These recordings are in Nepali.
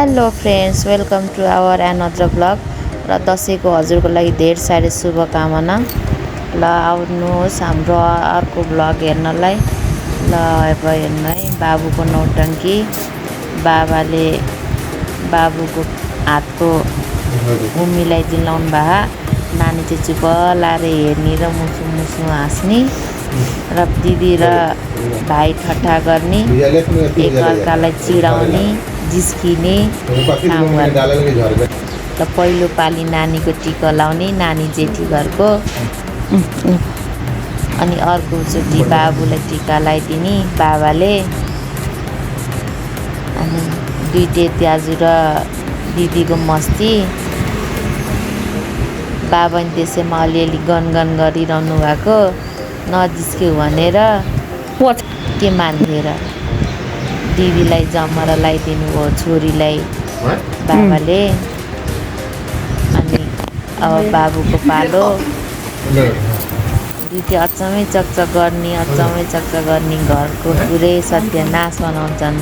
Hello friends, welcome to our another blog. र दसैँको हजुरको लागि धेरै साह्रै शुभकामना। ल आउनुहोस् हाम्रो अर्को ब्लग हेर्नलाई। ल अब हेर्नु है, बाबुको नौटङ्की। बाबाले बाबुको हातको उम्मीलाई दिलाउनु भए, नानी चाहिँ चुप लाएर हेर्ने र मुसु मुसु हाँस्ने र दिदी र भाइ ठट्टा गर्ने, एकअर्कालाई चिडाउने, जिस्किने काम गर्ने। र पहिलो पालि नानीको टिका लाउने, नानी जेठी घरको। अनि अर्कोचोटि बाबुलाई टिका लगाइदिने बाबाले। अनि दुईटे दाजु र दिदीको मस्ती। बाबा नि त्यसैमा अलिअलि गनगन गरिरहनु भएको, नजिस्क्यो भनेर के मान्थेर। दिदीलाई जमरा लगाइदिनु भयो छोरीलाई बाबाले। अनि अब बाबुको पालो। दुईटे अचम्मै चकचक गर्ने, घरको पुरै सत्यानाश बनाउँछन्।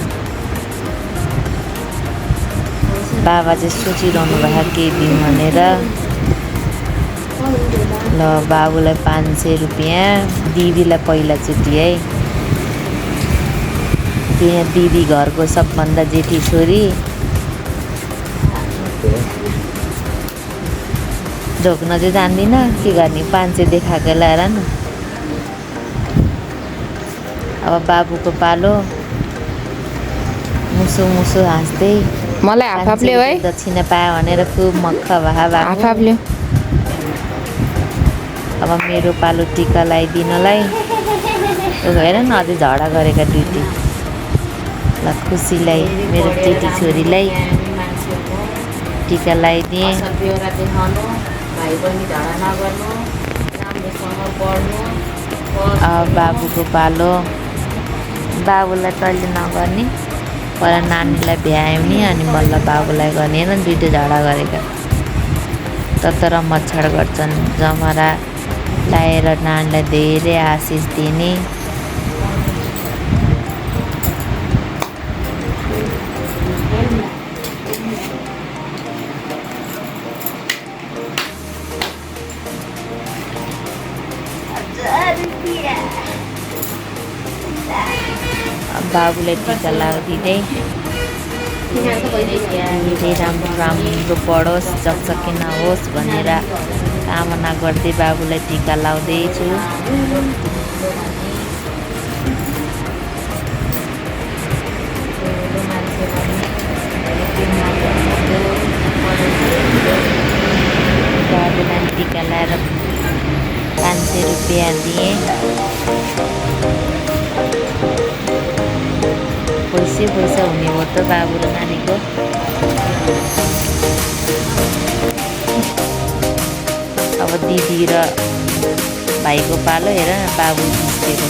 बाबा चाहिँ सोचिरहनु भएको केही दिन भनेर। ल बाबुलाई 500 रुपियाँ, दिदीलाई पहिलाचोटि है। त्यहाँ दिदी घरको सबभन्दा जेठी छोरी। ढोक्न चाहिँ जान्दिनँ, के गर्ने, 500 देखाएको ल्याएर न। अब बाबुको पालो। मुसु मुसु हाँस्दै मलाई हाफले है दक्षिणा पायो भनेर खुब मक्ख भए बाबु। अब मेरो पालो टिका लगाइदिनलाई। हेर न, अझै झगडा गरेका दुईटी। ल खुसीलाई, मेरो जेठी छोरीलाई टिका लगाइदिएँ। अब बाबुको पालो। बाबुलाई तैँले नगर्ने, पर नानीलाई भ्याउने, अनि बल्ल बाबुलाई गर्ने। हेर दुईटै झगडा गरेका, तर मच्छड गर्छन्। जमरा लाएर नानीलाई धेरै आशिष दिने। बाबुलाई टिका लगाइदिँदै धेरै राम्रो पढोस्, चकचकी नहोस् भनेर कामना गर्दै बाबुलाई टिका लगाउँदैछु। बाबुलाई टिका लगाएर 500 रुपियाँ दिएँ। पैसा हुने हो त बाबु र नानीको। अब दिदी र भाइको पालो। हेर न, बाबु जिस्केको।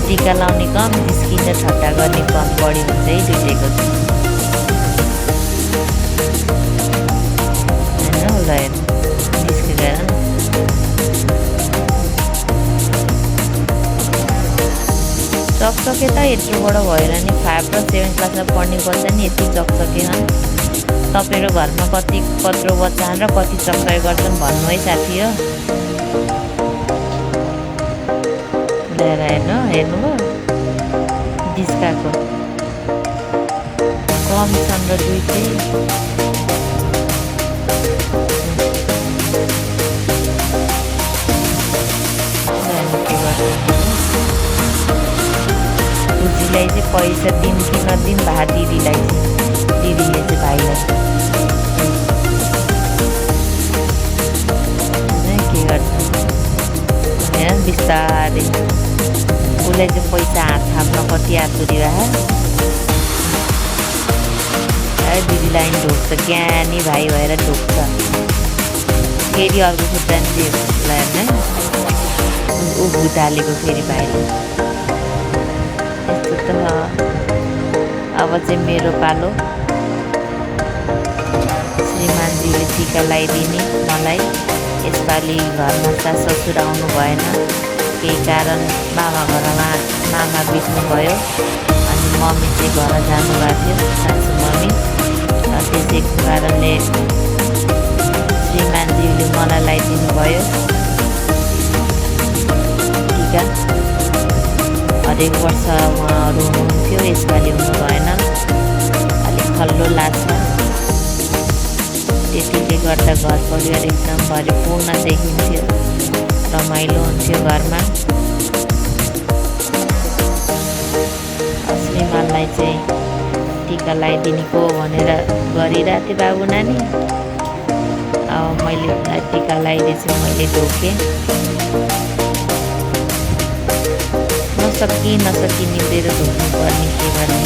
टिका लाउने कम, जिस्किन्छ, ठट्टा गर्ने कम बढी हुँदै दुइटैको। होइन ल हेर्नु, जिस्केको हेर न। चकचके त यत्रोबाट भएर नि 5 र 7 क्लासमा पढ्ने बच्चा नि यति चकचके हन्। तपाईँको घरमा कति कत्रो बच्चा र कति चकचके गर्छन् भन्नु है साथी हो। ल्याएर हेर्नुभयो जिस्काएको कम छन् र दुईटै। दिदीलाई चाहिँ पैसा दिउँ कि नदिउँ भए दिदीलाई चाहिँ, दिदीले चाहिँ भाइलाई के गर्छ होइन। बिस्तारै उसलाई चाहिँ पैसा हात थाप्न कति आतुरी भए। दिदीलाई नि ढोक्छ, ज्ञानी भाइ भएर ढोक्छ। फेरि अर्को खुट्टा नि त्यसलाई हेर्ने ऊ भुत हालेको फेरि भाइले। यस्तो त अब चाहिँ मेरो पालो। श्रीमानजीले टिका लगाइदिने मलाई। यसपालि घरमा सास ससुर आउनु भएन, केही कारण मामा बित्नुभयो अनि मम्मी चाहिँ घर जानुभएको थियो, सासू मम्मी। त्यसै कारणले श्रीमानज्यूले मलाई लगाइदिनु भयो टिका। हरेक वर्ष उहाँहरू हुनुहुन्थ्यो, यसपालि हुनु भएन, अलिक खल्लो लाग्छ। त्यतिले गर्दा घर परिवार एकदम परिपूर्ण देखिन्थ्यो, रमाइलो हुन्थ्यो घरमा। श्रीमानलाई चाहिँ टिका लगाइदिनेको भनेर गरिरहेको थिएँ बाबु नानी। अब मैले टिका लगाइदिएछु, मैले ढोकेँ। नसकी निहुरेर ढोक्नुपर्ने, के गर्ने,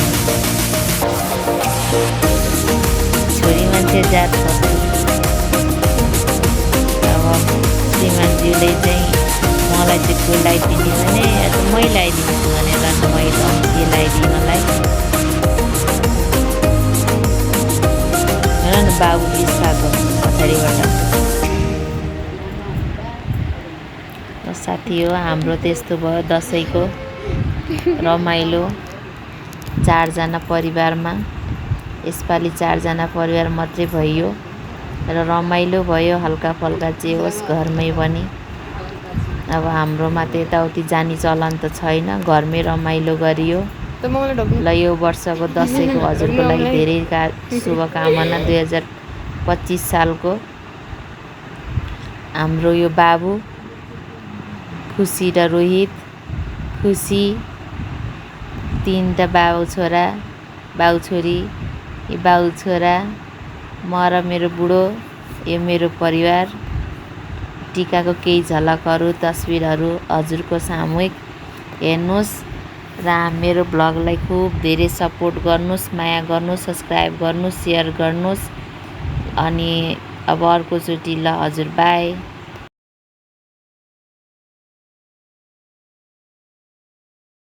छोरी मान्छे जात कस्तो। अब श्रीमानज्यूले चाहिँ मलाई चाहिँ कोही लगाइदिने भने मै लगाइदिन्छु भनेर मैले अम्ची लगाइदिएँ मलाई। हेर न बाबु बिस्ताको पछाडिबाट। साथी हो हाम्रो त्यस्तो भयो दसैँको रमाइलो 4 जना परिवारमा। यसपालि 4 जना परिवार मात्रै भइयो र रमाइलो भयो, हल्का फल्का जे होस् घरमै पनि। अब हाम्रोमा त यताउति जाने चलन त छैन, घरमै रमाइलो गरियो। ल यो वर्षको दसैँको हजुरको लागि धेरै शुभकामना। 2025 सालको हाम्रो यो बाबु खुसी र रोहित, खुसी 3टा बाउ छोरा बाउ छोरी, यो बाउ छोरा, म र मेरो बुढो, यो मेरो परिवार। टिकाको केही झलकहरू तस्बिरहरू हजुरको सामूहिक हेर्नुहोस् र मेरो ब्लगलाई खुब धेरै सपोर्ट गर्नुहोस्, माया गर्नुहोस्, सब्सक्राइब गर्नुहोस्, सेयर गर्नुहोस्। अनि अब अर्कोचोटि ल हजुर बाई।